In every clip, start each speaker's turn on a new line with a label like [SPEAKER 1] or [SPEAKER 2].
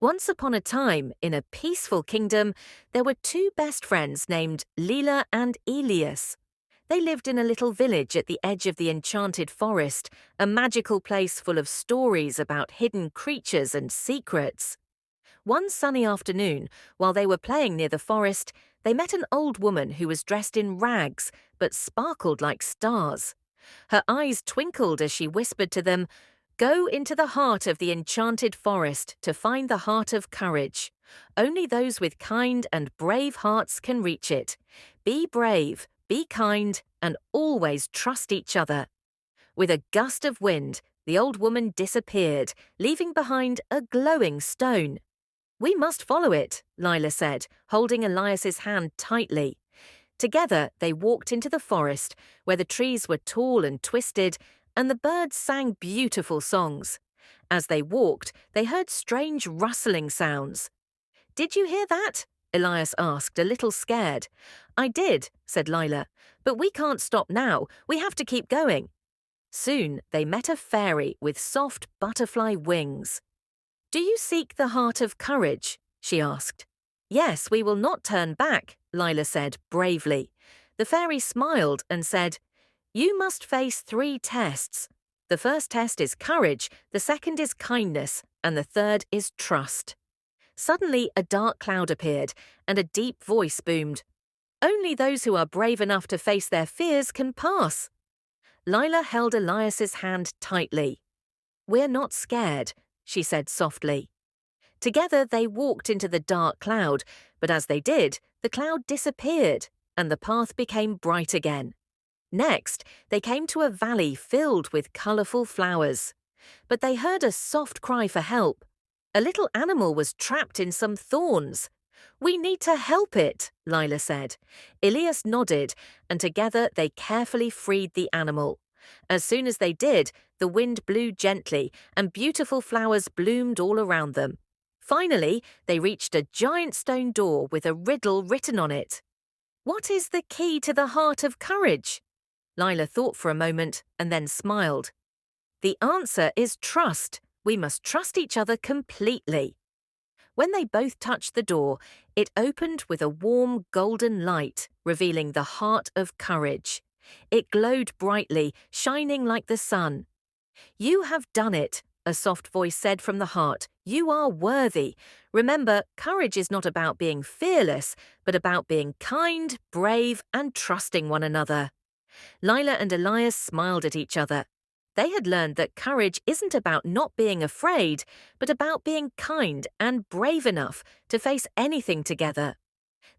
[SPEAKER 1] Once upon a time, in a peaceful kingdom, there were two best friends named Leela and Elias. They lived in a little village at the edge of the Enchanted Forest, a magical place full of stories about hidden creatures and secrets. One sunny afternoon, while they were playing near the forest, they met an old woman who was dressed in rags but sparkled like stars. Her eyes twinkled as she whispered to them, "Go into the heart of the enchanted forest to find the heart of courage. Only those with kind and brave hearts can reach it. Be brave, be kind, and always trust each other." With a gust of wind, the old woman disappeared, leaving behind a glowing stone. "We must follow it," Lila said, holding Elias's hand tightly. Together, they walked into the forest, where the trees were tall and twisted, and the birds sang beautiful songs. As they walked, they heard strange rustling sounds. "Did you hear that?" Elias asked, a little scared. "I did," said Lila, "but we can't stop now. We have to keep going." Soon, they met a fairy with soft butterfly wings. "Do you seek the heart of courage?" she asked. "Yes, we will not turn back," Lila said bravely. The fairy smiled and said, "You must face 3 tests. The first test is courage, the second is kindness, and the third is trust." Suddenly, a dark cloud appeared, and a deep voice boomed, "Only those who are brave enough to face their fears can pass." Lila held Elias's hand tightly. "We're not scared," she said softly. Together they walked into the dark cloud, but as they did, the cloud disappeared, and the path became bright again. Next, they came to a valley filled with colourful flowers. But they heard a soft cry for help. A little animal was trapped in some thorns. "We need to help it," Lila said. Elias nodded, and together they carefully freed the animal. As soon as they did, the wind blew gently, and beautiful flowers bloomed all around them. Finally, they reached a giant stone door with a riddle written on it. "What is the key to the heart of courage?" Lila thought for a moment and then smiled. "The answer is trust. We must trust each other completely." When they both touched the door, it opened with a warm golden light, revealing the heart of courage. It glowed brightly, shining like the sun. "You have done it," a soft voice said from the heart. "You are worthy. Remember, courage is not about being fearless, but about being kind, brave, and trusting one another." Lila and Elias smiled at each other. They had learned that courage isn't about not being afraid, but about being kind and brave enough to face anything together.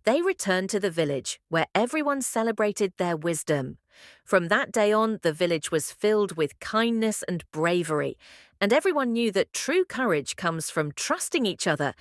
[SPEAKER 1] They returned to the village, where everyone celebrated their wisdom. From that day on, the village was filled with kindness and bravery, and everyone knew that true courage comes from trusting each other